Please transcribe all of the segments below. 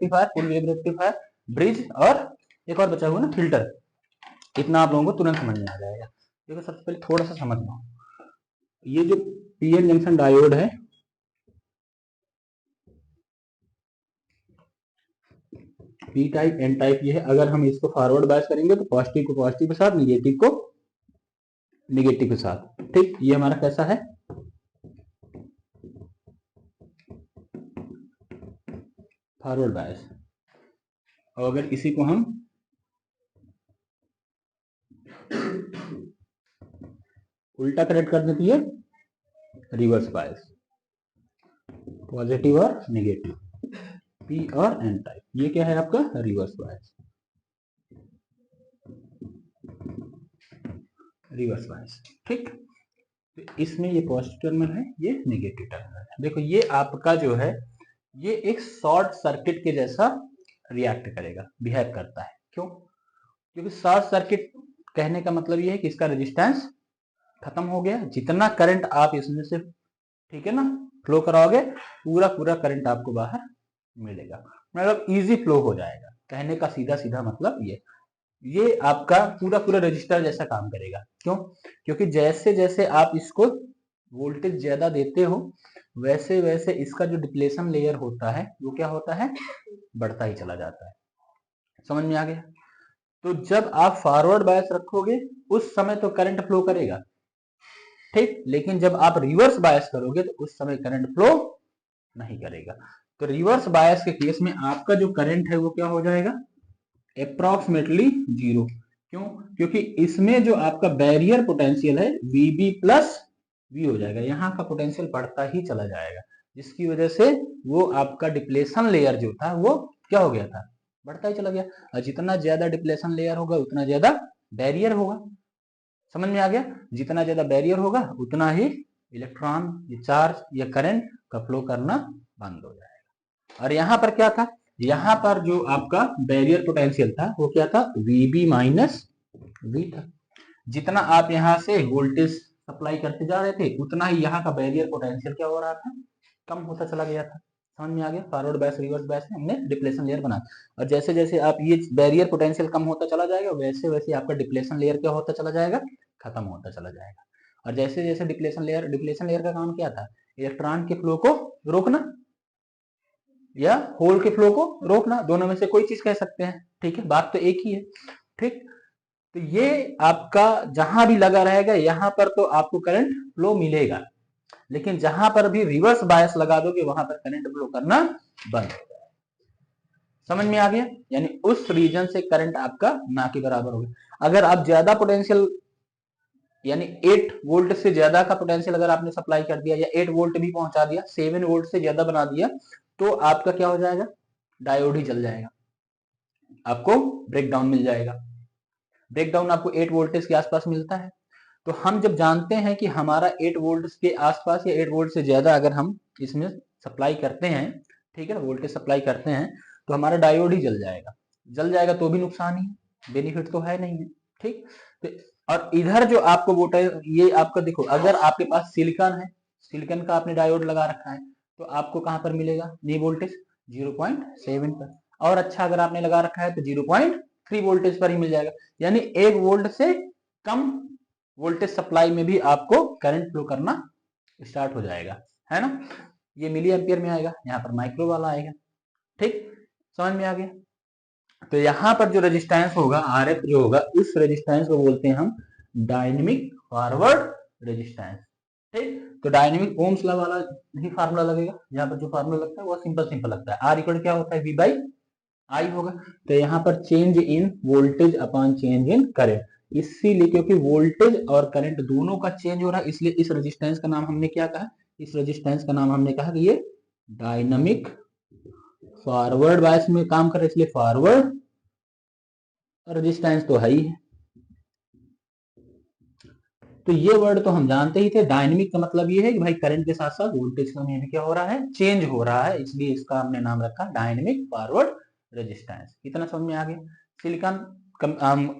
Rectifier, full wave rectifier, bridge और एक और बचा हुआ ना फिल्टर। इतना आप लोगों को तुरंत समझ में आ जाएगा। देखो सबसे पहले थोड़ा सा समझ लो, ये जो पीएन जंक्शन डायोड है, पी टाइप एन टाइप ये है। अगर हम इसको फॉरवर्ड बायस करेंगे तो पॉजिटिव को पॉजिटिव के साथ, निगेटिव को निगेटिव के साथ। ठीक, ये हमारा कैसा है, फॉरवर्ड बायस। और अगर इसी को हम उल्टा करेक्ट कर देती है, रिवर्स बायस, पॉजिटिव और निगेटिव, पी और एन टाइप। ये क्या है आपका रिवर्स बायस, रिवर्स बायस। ठीक, तो इसमें ये पॉजिटिव टर्मिनल है, ये निगेटिव टर्मिनल है। देखो ये आपका जो है ये एक शॉर्ट सर्किट के जैसा रिएक्ट करेगा, बिहेव करता है। क्यों? क्योंकि शॉर्ट सर्किट कहने का मतलब ये है कि इसका रेजिस्टेंस खत्म हो गया, जितना करंट आप इसमें से, ठीक है ना, फ्लो कराओगे पूरा पूरा करंट आपको बाहर मिलेगा, मतलब इजी फ्लो हो जाएगा। कहने का सीधा सीधा मतलब ये आपका पूरा पूरा रजिस्टर जैसा काम करेगा। क्यों? क्योंकि जैसे जैसे आप इसको वोल्टेज ज्यादा देते हो वैसे वैसे इसका जो डिप्लेशन लेयर होता है वो क्या होता है, बढ़ता ही चला जाता है। समझ में आ गया? तो जब आप फॉरवर्ड बायस रखोगे उस समय तो करंट फ्लो करेगा, ठीक, लेकिन जब आप रिवर्स बायस करोगे तो उस समय करंट फ्लो नहीं करेगा। तो रिवर्स बायस के केस में आपका जो करंट है वो क्या हो जाएगा, अप्रोक्सीमेटली जीरो। क्यों? क्योंकि इसमें जो आपका बैरियर पोटेंशियल है VB प्लस V हो जाएगा, यहाँ का पोटेंशियल बढ़ता ही चला जाएगा, जिसकी वजह से वो आपका डिप्लेशन लेयर जो था वो क्या हो गया था, बढ़ता ही चला गया। और जितना ज्यादा डिप्लेशन लेयर होगा उतना ज्यादा बैरियर होगा। समझ में आ गया? जितना ज्यादा बैरियर होगा उतना ही इलेक्ट्रॉन या चार्ज या करंट का फ्लो करना बंद हो जाएगा। और यहाँ पर क्या था, यहाँ पर जो आपका बैरियर पोटेंशियल था वो क्या था, VB माइनस V था। जितना आप यहाँ से वोल्टेज सप्लाई करते जा रहे थे उतना ही यहाँ का बैरियर पोटेंशियल क्या हो रहा था, कम होता चला गया था। समझ में आ गया? फॉरवर्ड बायस रिवर्स बायस में हमने डिप्लेशन लेयर बना, और जैसे जैसे आप ये बैरियर पोटेंशियल कम होता चला जाएगा वैसे वैसे आपका डिप्लेशन लेयर क्या होता चला जाएगा, खत्म होता चला जाएगा। और जैसे जैसे डिप्लेशन लेयर का काम क्या था, इलेक्ट्रॉन के फ्लो को रोकना या होल के फ्लो को रोकना, दोनों में से कोई चीज कह सकते हैं। ठीक है, बात तो एक ही है। ठीक, तो ये आपका जहां भी लगा रहेगा यहाँ पर तो आपको करंट फ्लो मिलेगा, लेकिन जहां पर भी रिवर्स बायस लगा दोगे वहां पर करंट फ्लो करना बंद हो जाएगा। समझ में आ गया? यानी उस रीजन से करंट आपका ना के बराबर होगा। अगर आप ज्यादा पोटेंशियल यानी 8 वोल्ट से ज्यादा का पोटेंशियल अगर आपने सप्लाई कर दिया या 8 वोल्ट भी पहुंचा दिया, 7 वोल्ट से ज्यादा बना दिया, तो आपका क्या हो जाएगा, डायोड ही जल जाएगा, आपको ब्रेकडाउन मिल जाएगा। ब्रेकडाउन आपको 8 वोल्टेज के आसपास मिलता है। तो हम जब जानते हैं कि हमारा 8 वोल्ट के आसपास या 8 वोल्ट से ज्यादा अगर हम इसमें सप्लाई करते हैं, ठीक है ना, वोल्टेज सप्लाई करते हैं, तो हमारा डायोड ही जल जाएगा। जल जाएगा तो भी नुकसान ही, बेनिफिट तो है नहीं है। ठीक, तो और इधर जो आपको वोल्टेज, ये आपका देखो, अगर आपके पास सिलिकॉन है, सिलिकॉन का आपने डायोड लगा रखा है, तो आपको कहां पर मिलेगा नी वोल्टेज, 0.7 पर। और अच्छा अगर आपने लगा रखा है तो 0.3 वोल्टेज पर ही मिल जाएगा। यानी 1 वोल्ट से कम वोल्टेज सप्लाई में भी आपको करंट फ्लो करना स्टार्ट हो जाएगा, है ना। ये मिली एम्पियर में आएगा, यहाँ पर माइक्रो वाला आएगा। ठीक, समझ में आ गया? तो यहाँ पर जो रेजिस्टेंस होगा RF जो होगा, उस रेजिस्टेंस को बोलते हैं हम डायनेमिक फॉरवर्ड रेजिस्टेंस। ठीक, तो डायनेमिक ओम्स लॉ वाला ही फार्मूला लगेगा, यहाँ पर जो फार्मूला लगता है वो सिंपल सिंपल लगता है। R इक्वल क्या होता है, V बाई I होगा। तो यहाँ पर change in voltage upon change in current, इसीलिए क्योंकि वोल्टेज और करंट दोनों का चेंज हो रहा है, इसलिए इस रेजिस्टेंस का नाम हमने क्या कहा, इस रेजिस्टेंस का नाम हमने कहा कि ये डायनामिक फॉरवर्ड बायस में काम कर रहा है, इसलिए फॉरवर्ड रेजिस्टेंस तो है ही है। तो ये वर्ड तो हम जानते ही थे। डायनेमिक का मतलब ये है कि भाई करंट के साथ साथ वोल्टेज का में भी क्या हो रहा है, चेंज हो रहा है, इसलिए इसका हमने नाम रखा डायनेमिक फॉरवर्ड रेजिस्टेंस। इतना समझ में आ गया? सिलिकॉन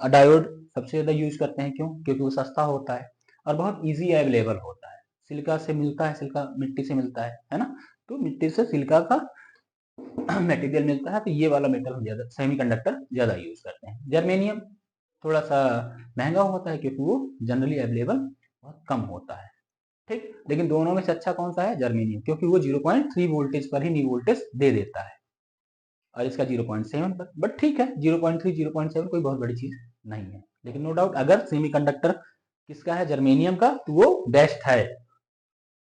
डायोड सबसे ज्यादा यूज करते हैं, क्यों? क्योंकि वो सस्ता होता है और बहुत इजी अवेलेबल होता है। सिलिका से मिलता है, सिलिका मिट्टी से मिलता है ना, तो मिट्टी से सिलिका का मटेरियल मिलता है, तो ये वाला मेटल हम ज्यादा सेमीकंडक्टर ज्यादा यूज करते हैं। जर्मेनियम थोड़ा सा महंगा होता है क्योंकि वो जनरली अवेलेबल बहुत कम होता है, ठीक। लेकिन दोनों में से अच्छा कौन सा है? जर्मेनियम, क्योंकि वो 0.3 वोल्टेज पर ही नी वोल्टेज दे देता है और इसका 0.7 पर। बट ठीक है, 0.3 0.7 कोई बहुत बड़ी चीज नहीं है। लेकिन नो डाउट अगर सेमीकंडक्टर किसका है? जर्मेनियम का, तो वो बेस्ट है,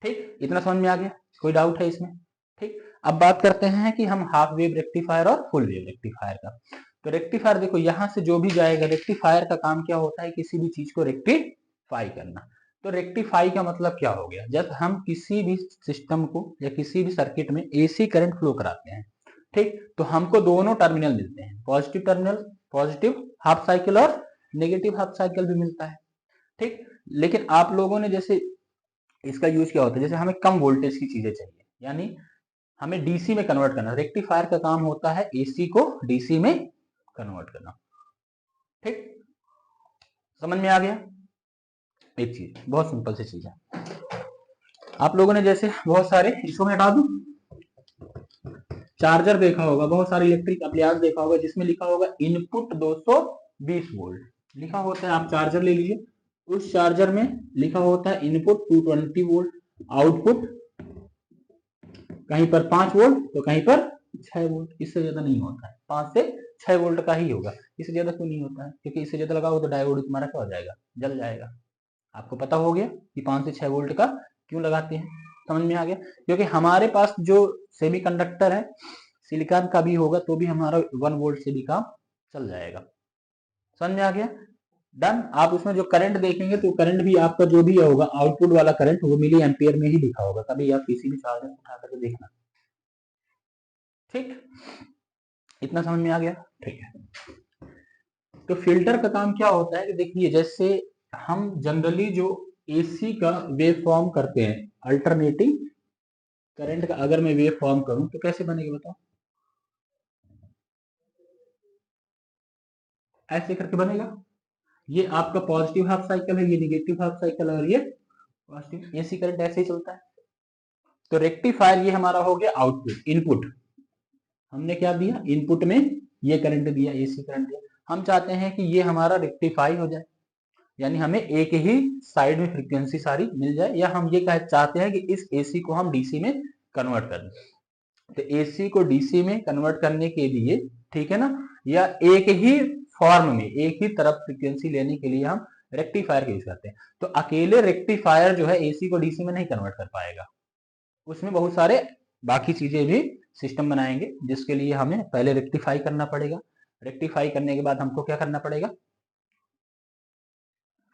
ठीक। इतना समझ में आ गया? कोई डाउट है इसमें? ठीक। अब बात करते हैं कि हम हाफ वेव रेक्टिफायर और फुल वेव रेक्टिफायर का। तो रेक्टिफायर देखो यहां से जो भी जाएगा, रेक्टिफायर का काम क्या होता है? किसी भी चीज को रेक्टिफाई करना। तो रेक्टिफाई का मतलब क्या हो गया? जब हम किसी भी सिस्टम को या किसी भी सर्किट में एसी करंट फ्लो कराते हैं, ठीक, तो हमको दोनों टर्मिनल मिलते हैं, positive terminal, positive half cycle और नेगेटिव हाफ साइकिल भी मिलता है, ठीक। लेकिन आप लोगों ने जैसे इसका यूज क्या होता है? जैसे हमें कम वोल्टेज की चीजें चाहिए, यानी हमें डीसी में कन्वर्ट करना। रेक्टिफायर का काम होता है एसी को डीसी में कन्वर्ट करना, ठीक। समझ में आ गया? एक चीज बहुत सिंपल सी चीज है। आप लोगों ने जैसे बहुत सारे, इसको मैं हटा दूं, चार्जर देखा होगा, बहुत सारे इलेक्ट्रिक अप्लायंस देखा होगा जिसमें लिखा होगा इनपुट 220 वोल्ट लिखा होता है। आप चार्जर ले लीजिए, उस चार्जर में लिखा होता है इनपुट 220 वोल्ट, आउटपुट कहीं पर 5 वोल्ट तो कहीं पर 6 वोल्ट। इससे ज्यादा नहीं होता है, 5 से 6 वोल्ट का ही होगा। इससे ज्यादा क्यों नहीं होता है? क्योंकि इससे ज्यादा लगाओ तो डायोड तुम्हारा क्या हो जाएगा? जल जाएगा। आपको पता हो गया कि 5 से 6 वोल्ट का क्यों लगाते हैं? समझ में आ गया? क्योंकि हमारे पास जो सेमीकंडक्टर है सिलिकॉन का भी होगा तो भी हमारा 1 वोल्ट से भी काम चल जाएगा। समझ में आ गया? डन। आप उसमें जो करंट देखेंगे तो करंट भी आपका जो भी होगा आउटपुट वाला करंट वो मिली एम्पियर में ही लिखा होगा। कभी आप किसी भी चार्जर उठा करके देखना, ठीक। इतना समझ में आ गया? ठीक है। तो फिल्टर का काम क्या होता है कि देखिए जैसे हम जनरली जो एसी का वेव फॉर्म करते हैं, अल्टरनेटिंग करंट का अगर मैं वेव फॉर्म करूं तो कैसे बनेगा बताओ? ऐसे करके बनेगा। ये आपका पॉजिटिव हाफ साइकिल है, ये निगेटिव हाफ साइकिल है और ये पॉजिटिव। एसी करंट ऐसे ही चलता है। तो रेक्टिफायर ये हमारा हो गया आउटपुट, इनपुट हमने क्या दिया? इनपुट में ये करंट दिया, एसी करंट दिया। हम चाहते हैं कि ये हमारा रेक्टिफाई हो जाए, यानी हमें एक ही साइड में फ्रीक्वेंसी सारी मिल जाए, या हम ये चाहते हैं कि इस एसी को हम डीसी में कन्वर्ट कर दें। तो एसी को डीसी में कन्वर्ट करने के लिए, ठीक है ना, या एक ही फॉर्म में एक ही तरफ फ्रीक्वेंसी लेने के लिए हम रेक्टिफायर का यूज करते हैं। तो अकेले रेक्टिफायर जो है एसी को डीसी में नहीं कन्वर्ट कर पाएगा, उसमें बहुत सारे बाकी चीजें भी सिस्टम बनाएंगे, जिसके लिए हमें पहले रेक्टिफाई करना पड़ेगा। रेक्टिफाई करने के बाद हमको क्या करना पड़ेगा?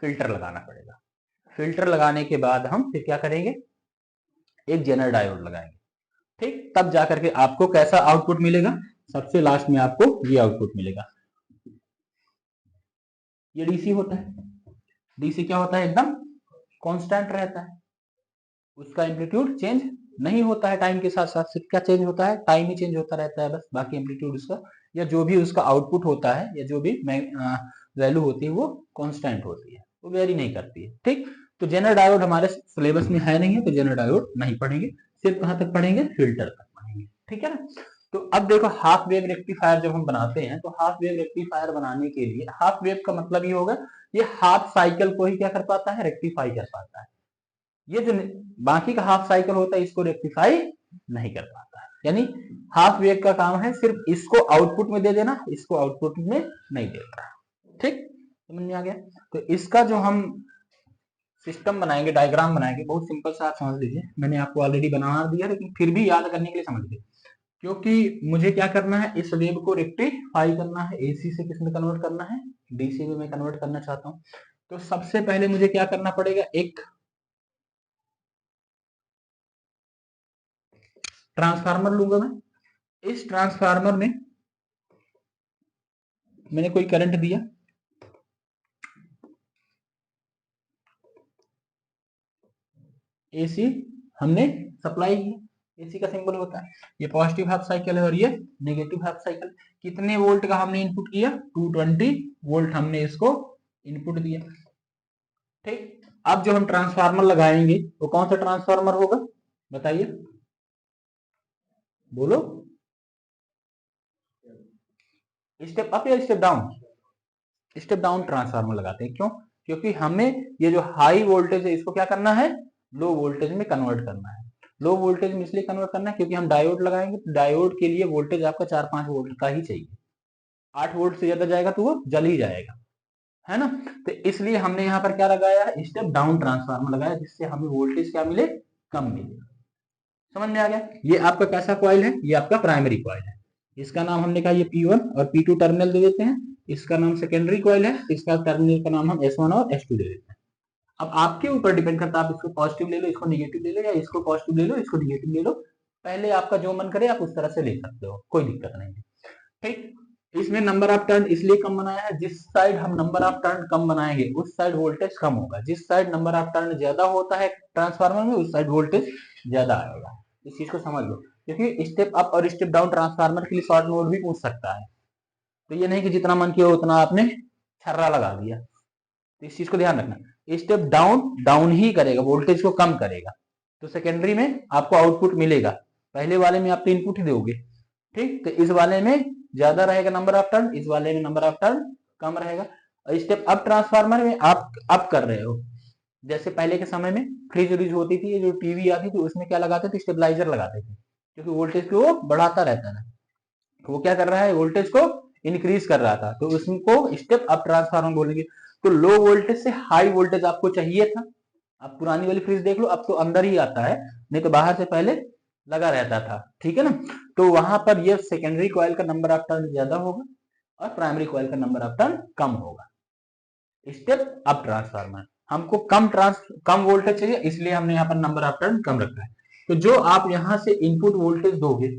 फिल्टर लगाना पड़ेगा। फिल्टर लगाने के बाद हम फिर क्या करेंगे? एक जेनर डायोड लगाएंगे, ठीक। तब जाकर के आपको कैसा आउटपुट मिलेगा? सबसे लास्ट में आपको ये आउटपुट मिलेगा। ये डीसी होता है। डीसी क्या होता है? एकदम कांस्टेंट रहता है, उसका एम्पलीट्यूड चेंज नहीं होता है। टाइम के साथ साथ सिर्फ क्या चेंज होता है? टाइम ही चेंज होता रहता है बस। बाकी एम्पलीट्यूड उसका या जो भी उसका आउटपुट होता है या जो भी वैल्यू होती है वो कांस्टेंट होती है, वो वेरी नहीं करती है, ठीक। तो जेनर डायोड हमारे सिलेबस में है नहीं है, तो जेनर डायोड नहीं पढ़ेंगे। सिर्फ कहां तक पढ़ेंगे? फिल्टर तक पढ़ेंगे, ठीक है ना। तो अब देखो हाफ वेव रेक्टिफायर जब हम बनाते हैं तो हाफ वेव रेक्टिफायर बनाने के लिए, हाफ वेव का मतलब ये होगा ये हाफ साइकिल को ही क्या कर पाता है? रेक्टिफाई कर पाता है। ये जो बाकी का हाफ साइकिल होता है इसको रेक्टिफाई नहीं कर पाता है। यानी हाफ वेव का काम है सिर्फ इसको आउटपुट में दे देना, इसको आउटपुट में नहीं देता, ठीक। समझ में आ गया? तो इसका जो हम सिस्टम बनाएंगे, डायग्राम बनाएंगे, बहुत सिंपल सा आप समझ लीजिए। मैंने आपको ऑलरेडी बना दिया, लेकिन फिर भी याद करने के लिए समझ लीजिए, क्योंकि मुझे क्या करना है? इस वेव को रेक्टिफाई करना है, एसी से किस में कन्वर्ट करना है? डीसी में मैं कन्वर्ट करना चाहता हूँ। तो सबसे पहले मुझे क्या करना पड़ेगा? एक ट्रांसफार्मर लूंगा मैं। इस ट्रांसफार्मर में मैंने कोई करंट दिया, एसी हमने सप्लाई किया। एसी का सिंबल होता है, ये पॉजिटिव हाफ साइकिल है और ये नेगेटिव हाफ साइकिल। कितने वोल्ट का हमने इनपुट किया? 220 वोल्ट हमने इसको इनपुट दिया, ठीक। अब जो हम ट्रांसफार्मर लगाएंगे वो कौन सा ट्रांसफार्मर होगा? बताइए, बोलो। स्टेप अप या step down? Step down transformer लगाते हैं। क्यों? क्योंकि हमें ये जो हाई वोल्टेज है इसको क्या करना है, लो वोल्टेज में कन्वर्ट करना है। लो वोल्टेज में इसलिए कन्वर्ट करना है क्योंकि हम डायोड लगाएंगे, तो डायोड के लिए वोल्टेज आपका 4-5 वोल्ट का ही चाहिए। 8 वोल्ट से ज्यादा जाएगा तो वो जल ही जाएगा, है ना। तो इसलिए हमने यहाँ पर क्या लगाया है, स्टेप डाउन ट्रांसफार्मर लगाया, जिससे हमें वोल्टेज क्या मिले, कम मिले। समझ में आ गया? ये आपका कैसा कॉइल है, ये आपका प्राइमरी कॉइल है। इसका नाम हमने कहा ये P1 और P2 टर्मिनल दे देते हैं। इसका नाम सेकेंडरी कॉइल है, इसका टर्मिनल का नाम हम S1 और S2 दे देते हैं। अब आपके ऊपर डिपेंड करता है, आप इसको पॉजिटिव ले लो, इसको निगेटिव ले लो, या इसको पॉजिटिव ले लो, इसको निगेटिव ले लो। पहले आपका जो मन करे आप उस तरह से ले सकते हो, कोई दिक्कत नहीं है। ठीक, इसमें नंबर ऑफ टर्न इसलिए कम बनाया है, जिस साइड हम नंबर ऑफ टर्न कम बनाएंगे उस साइड वोल्टेज कम होगा, जिस साइड नंबर ऑफ टर्न ज्यादा होता है ट्रांसफार्मर में उस साइड वोल्टेज ज्यादा आएगा। इस चीज को समझ लो, क्योंकि स्टेप अप और स्टेप डाउन ट्रांसफार्मर के लिए शॉर्ट नोट भी पूछ सकता है। तो ये नहीं कि जितना मन किया उतना आपने छर्रा लगा दिया, तो इस चीज को ध्यान रखना। स्टेप डाउन डाउन ही करेगा, वोल्टेज को कम करेगा। तो सेकेंडरी में आपको आउटपुट मिलेगा, पहले वाले में आप तो इनपुट ही दोगे। ठीक, तो इस वाले में ज्यादा रहेगा नंबर ऑफ टर्न, इस वाले में नंबर ऑफ टर्न कम रहेगा। और स्टेप अप ट्रांसफार्मर में आप अप कर रहे हो, जैसे पहले के समय में फ्रिज व्रिज होती थी, जो टीवी आती थी उसमें क्या लगाते थे, स्टेबलाइजर लगाते थे, क्योंकि वोल्टेज को वो बढ़ाता रहता है। वो क्या कर रहा है, वोल्टेज को इंक्रीज कर रहा था, तो उसको स्टेप अप ट्रांसफार्मर बोलेंगे। तो लो वोल्टेज से हाई वोल्टेज आपको चाहिए था। अब पुरानी वाली फ्रिज देख लो, अब तो अंदर ही आता है, नहीं तो बाहर से पहले लगा रहता था। ठीक है ना, तो वहां पर ये सेकेंडरी कॉइल का नंबर ऑफ टर्न ज्यादा होगा और प्राइमरी कॉइल का नंबर ऑफ टर्न कम होगा। स्टेप अप ट्रांसफार्मर हमको कम वोल्टेज चाहिए, इसलिए हमने यहाँ पर नंबर ऑफ टर्न कम रखा है। तो जो आप यहाँ से इनपुट वोल्टेज दोगे,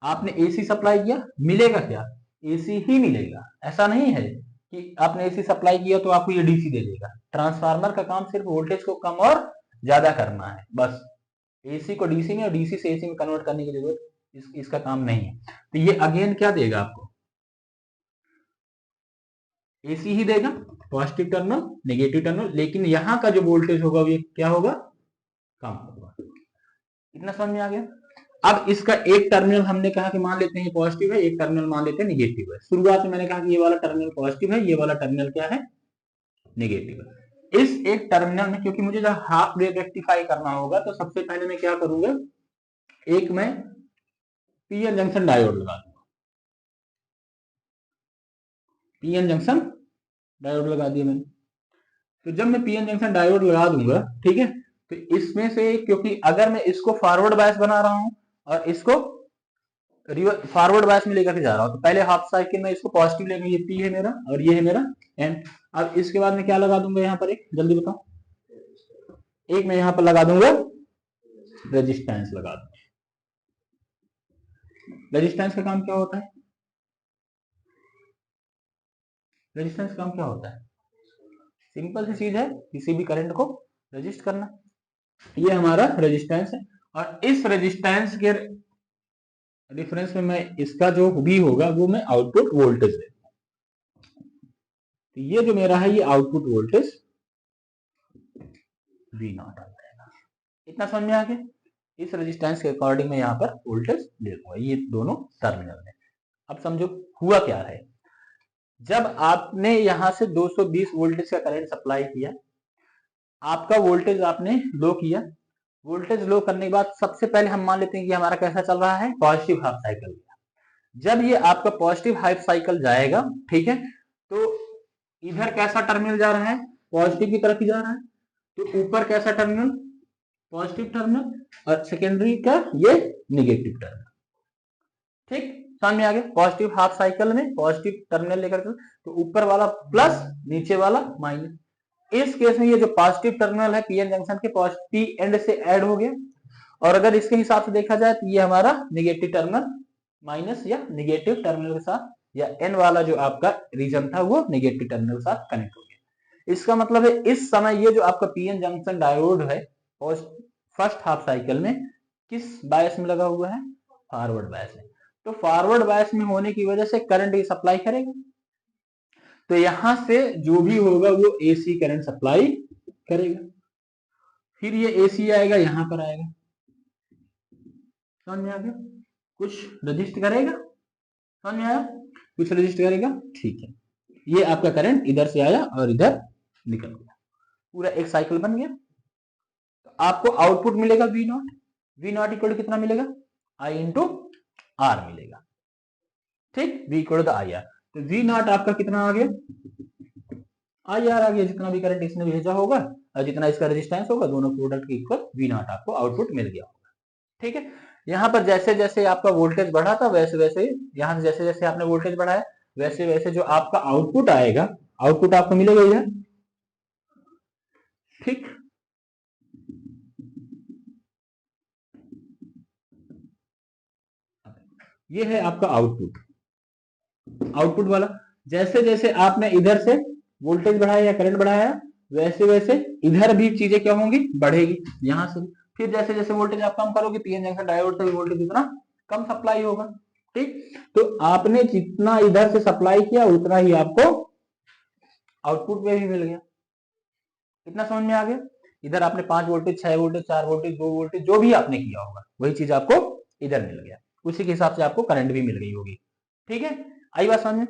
आपने एसी सप्लाई किया, मिलेगा क्या, एसी ही मिलेगा। ऐसा नहीं है कि आपने एसी सप्लाई किया तो आपको ये डीसी दे देगा। ट्रांसफार्मर का काम सिर्फ वोल्टेज को कम और ज्यादा करना है, बस। एसी को डीसी में और डीसी से एसी में कन्वर्ट करने की जरूरत इसका काम नहीं है। तो ये अगेन क्या देगा आपको, एसी ही देगा, पॉजिटिव टर्मिनल नेगेटिव टर्मिनल, लेकिन यहाँ का जो वोल्टेज होगा वो क्या होगा, कम होगा। इतना समझ में आ गया? अब इसका एक टर्मिनल हमने कहा कि मान लेते हैं पॉजिटिव है, एक टर्मिनल मान लेते हैं निगेटिव है। शुरुआत में मैंने कहा कि ये वाला टर्मिनल पॉजिटिव है, ये वाला टर्मिनल क्या है, नेगेटिव है। इस एक टर्मिनल में क्योंकि मुझे जब हाफ वेव रेक्टिफाई करना होगा, तो सबसे पहले मैं क्या करूंगा, एक मैं पीएन जंक्शन डायोड लगा दूंगा। पीएन जंक्शन डायोड लगा दिया मैंने। तो जब मैं पीएन जंक्शन डायोड लगा दूंगा, ठीक है, तो इसमें से क्योंकि अगर मैं इसको फॉरवर्ड बायस बना रहा हूं और इसको फॉरवर्ड बायस में लेकर के जा रहा हूं, तो पहले हाफ साइकिल में इसको पॉजिटिव लेंगे, ये पी है मेरा और ये है मेरा एन। अब इसके बाद में क्या लगा दूंगा यहाँ पर, एक जल्दी बताओ, एक मैं यहाँ पर लगा दूंगा रेजिस्टेंस लगा दूंगा। रेजिस्टेंस का काम क्या होता है, रेजिस्टेंस का काम क्या होता है, सिंपल सी चीज है, किसी भी करंट को रजिस्ट करना। ये हमारा रेजिस्टेंस है, और इस रेजिस्टेंस के डिफरेंस में मैं इसका जो भी होगा वो मैं आउटपुट वोल्टेज दे। तो ये जो मेरा है ये आउटपुट वोल्टेज V नॉट आ जाएगा। इतना समझ में आ गया? इस रेजिस्टेंस के अकॉर्डिंग मैं यहाँ पर वोल्टेज दे दूंगा, ये दोनों टर्मिनल में। अब समझो हुआ क्या है, जब आपने यहां से 220 वोल्टेज का करंट सप्लाई किया, आपका वोल्टेज आपने लो किया। वोल्टेज लो करने के बाद सबसे पहले हम मान लेते हैं कि हमारा कैसा चल रहा है, पॉजिटिव हाफ साइकिल। जब ये आपका पॉजिटिव हाफ साइकिल जाएगा, ठीक है, तो इधर कैसा टर्मिनल जा रहा है, पॉजिटिव की तरफ ही जा रहा है। तो ऊपर कैसा टर्मिनल, पॉजिटिव टर्मिनल, और सेकेंडरी का ये निगेटिव टर्मिनल। ठीक, समझ में आ गया? पॉजिटिव हाफ साइकिल में पॉजिटिव टर्मिनल लेकर के, तो ऊपर वाला प्लस नीचे वाला माइनस। इस केस में ये जो पॉजिटिव टर्मिनल है पीएन जंक्शन के पॉजिटिव एंड से ऐड हो गया, और अगर इसके हिसाब से देखा जाए तो ये हमारा निगेटिव टर्मिनल माइनस या निगेटिव टर्मिनल के साथ, या एन वाला जो आपका रीजन था वो निगेटिव टर्मिनल के साथ कनेक्ट हो गया। इसका मतलब है इस समय ये जो आपका पीएन जंक्शन डायोड है फर्स्ट हाफ साइकिल में किस बायस में लगा हुआ है, फॉरवर्ड बायस में। तो फॉरवर्ड बायस में होने की वजह से करंट ये सप्लाई करेगा, तो यहां से जो भी होगा वो एसी करंट सप्लाई करेगा। फिर ये एसी आएगा यहां पर आएगा, समझ में आ गया? कुछ रजिस्ट करेगा, समझ में आया? कुछ रजिस्ट करेगा, ठीक है। ये आपका करंट इधर से आया और इधर निकल गया, पूरा एक साइकिल बन गया। तो आपको आउटपुट मिलेगा V not. V not equal कितना मिलेगा, आई इंटू आर मिलेगा, ठीक। वी इक्वल आई आर, तो वी नॉट आपका कितना आ गया, आई आर आ गया, जितना भी करंट इसने भेजा होगा और जितना इसका रेजिस्टेंस होगा, दोनों प्रोडक्ट के इक्वल वी नॉट आपको आउटपुट मिल गया होगा, ठीक है। यहाँ पर जैसे जैसे आपका वोल्टेज बढ़ा था वैसे वैसे यहाँ से जैसे जैसे आपने वोल्टेज बढ़ाया वैसे वैसे जो आपका आउटपुट आएगा, आउटपुट आपको मिलेगा इधर, ठीक। ये है आपका आउटपुट, आउटपुट वाला। जैसे जैसे आपने इधर से वोल्टेज बढ़ाया या करंट बढ़ाया वैसे वैसे इधर भी चीजें क्या होंगी, बढ़ेगी यहां से। फिर जैसे जैसे वोल्टेज आप कम करोगे, पीएन जंक्शन डायोड से वोल्टेज उतना कम सप्लाई होगा, ठीक। तो आपने जितना इधर से सप्लाई किया उतना ही आपको आउटपुट में भी मिल गया। कितना समझ में आ गया, इधर आपने 5 वोल्टेज 6 वोल्टेज 4 वोल्टेज 2 वोल्टेज जो भी आपने किया होगा वही चीज आपको इधर मिल गया, उसी के हिसाब से आपको करंट भी मिल गई होगी, ठीक है। आई बात समझ में।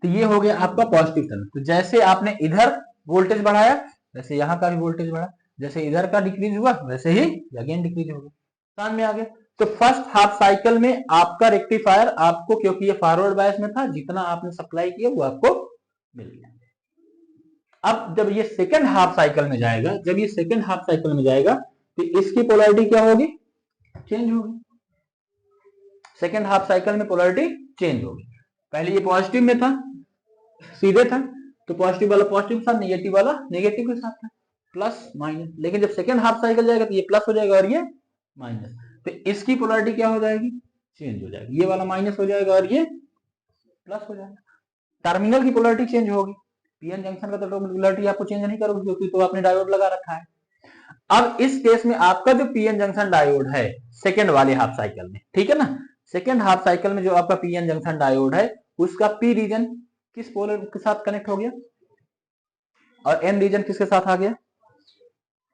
तो ये हो गया आपका पॉजिटिव टर्मिनल। तो जैसे आपने इधर वोल्टेज बढ़ाया वैसे यहाँ का भी वोल्टेज बढ़ा, जैसे इधर का डिक्रीज हुआ वैसे ही अगेन डिक्रीज होगा, समझ में आ गया। तो फर्स्ट हाफ साइकिल में आपका रेक्टिफायर आपको, क्योंकि ये फॉरवर्ड बायस में था, जितना आपने सप्लाई किया वो आपको मिल गया। अब जब ये सेकंड हाफ साइकिल में जाएगा, जब ये सेकंड हाफ साइकिल में जाएगा तो इसकी पोलैरिटी क्या होगी, चेंज होगी। सेकंड हाफ साइकिल में पोलैरिटी चेंज होगी। पहले ये पॉजिटिव में था, सीधे था, तो पॉजिटिव वाला पॉजिटिव के साथ, नेगेटिव वाला नेगेटिव के साथ था, प्लस माइनस। लेकिन जब सेकंड हाफ साइकिल जाएगा तो ये प्लस हो जाएगा और ये माइनस, तो इसकी पोलैरिटी क्या हो जाएगी, चेंज हो जाएगी। ये वाला माइनस हो जाएगा और ये प्लस हो जाएगा। टर्मिनल की पोलैरिटी चेंज होगी। पीएन जंक्शन का तो पोलैरिटी आपको चेंज नहीं करोगे क्योंकि तो आपने डायोड लगा रखा है। अब इस केस में आपका जो पीएन जंक्शन डायोड है सेकंड वाले हाफ साइकिल में, ठीक है ना, सेकंड हाफ साइकिल में जो आपका पीएन जंक्शन डायोड है उसका पी रीजन किस पोलर के साथ कनेक्ट हो गया और एन रीजन किसके साथ आ गया।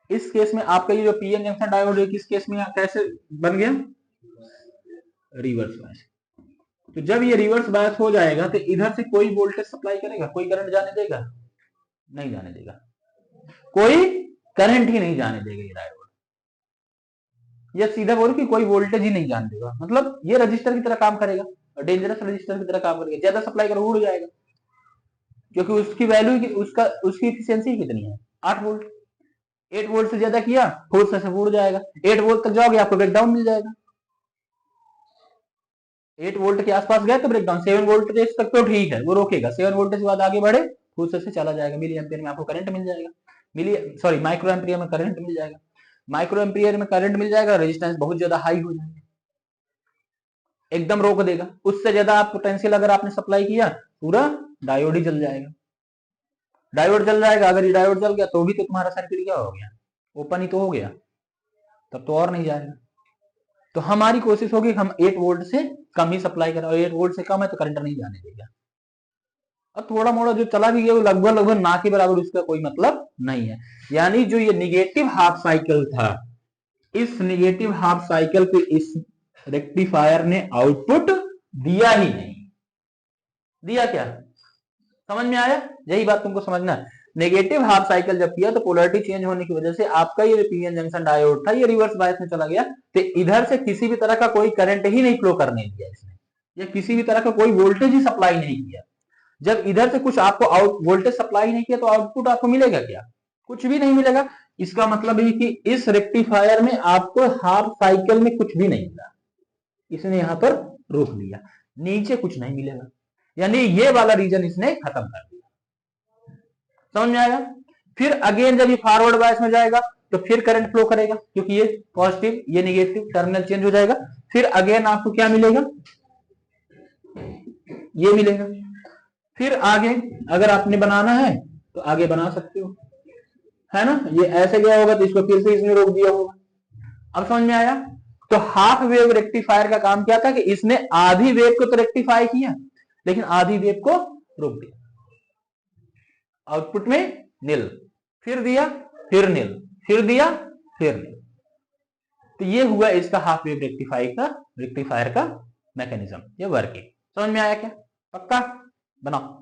इस केस में आपका ये जो पीएन जंक्शन डायोड है किस केस में कैसे बन गया, रिवर्स बायस। तो जब ये रिवर्स बायस हो जाएगा तो इधर से कोई वोल्टेज सप्लाई करेगा, कोई करंट जाने देगा, नहीं जाने देगा, कोई करंट ही नहीं जाने देगा ये डायोड। ये सीधा बोलो कि कोई वोल्टेज ही नहीं जाने देगा, मतलब ये रजिस्टर की तरह काम करेगा, डेंजरस रजिस्टर की तरह काम करेगा। ज्यादा सप्लाई करो उड़ जाएगा, क्योंकि उसकी वैल्यू उसकी एफिशिएंसी कितनी है, 8 वोल्ट। 8 वोल्ट से ज्यादा किया फोर्स से उड़ जाएगा, 8 वोल्ट तक जाओगे आपको ब्रेकडाउन मिल जाएगा। 8 वोल्ट के आसपास गए तो ब्रेकडाउन, 7 वोल्ट तक तो ठीक है वो रोकेगा, 7 वोल्ट के बाद आगे बढ़े फोर्स से चला जाएगा, मिली एम्पियर में आपको करंट मिल जाएगा, माइक्रो एम्पियर में करंट मिल जाएगा, माइक्रो एम्पियर में करंट मिल जाएगा, रेजिस्टेंस बहुत ज्यादा हाई हो जाएगा, एकदम रोक देगा। उससे ज्यादा आप पोटेंशियल अगर आपने सप्लाई किया पूरा डायोड ही जल जाएगा, डायोड जल जाएगा। अगर ये डायोड जल गया तो भी तो तुम्हारा सर्किट क्या हो गया, ओपन ही तो हो गया, तब तो और नहीं जाएगा। तो हमारी कोशिश होगी हम 8 वोल्ट से कम ही सप्लाई करें, और 8 वोल्ट से कम है तो करंट नहीं जाने देगा। और थोड़ा मोड़ा जो चला भी गया वो लगभग लगभग ना के बराबर, उसका कोई मतलब नहीं है। यानी जो ये निगेटिव हाफ साइकिल था, इस निगेटिव हाफ साइकिल पे इस रेक्टिफायर ने आउटपुट दिया ही नहीं। दिया क्या, समझ में आया, यही बात तुमको समझना है। नेगेटिव हाफ साइकिल जब किया तो पोलैरिटी चेंज होने की वजह से आपका ये पीएन जंक्शन डायोड था ये रिवर्स बायस में चला गया, तो इधर से किसी भी तरह का कोई करंट ही नहीं फ्लो करने दिया इसने, या किसी भी तरह का कोई वोल्टेज ही सप्लाई नहीं किया। जब इधर से कुछ आपको वोल्टेज सप्लाई नहीं किया तो आउटपुट आपको मिलेगा क्या, कुछ भी नहीं मिलेगा। इसका मतलब है कि इस रेक्टिफायर में आपको हाफ साइकिल में कुछ भी नहीं मिला, इसने यहां पर रोक लिया, नीचे कुछ नहीं मिलेगा, यानी ये वाला रीजन इसने खत्म कर दिया। समझ में आया। फिर अगेन जब ये फॉरवर्ड बायस में जाएगा तो फिर करंट फ्लो करेगा, क्योंकि ये पॉजिटिव ये निगेटिव, टर्मिनल चेंज हो जाएगा। फिर अगेन आपको क्या मिलेगा, ये मिलेगा। फिर आगे अगर आपने बनाना है तो आगे बना सकते हो, है ना। ये ऐसे गया होगा तो इसको फिर से इसने रोक दिया होगा। अब समझ में आया। तो हाफ वेव रेक्टिफायर का काम क्या था कि इसने आधी वेव को तो रेक्टिफाई किया लेकिन आधी वेव को रोक दिया, आउटपुट में नील, फिर दिया फिर नील, फिर दिया फिर नील। तो ये हुआ इसका हाफ वेव रेक्टिफायर का मैकेनिज्म, ये वर्किंग। समझ में आया क्या। पक्का बनाओ।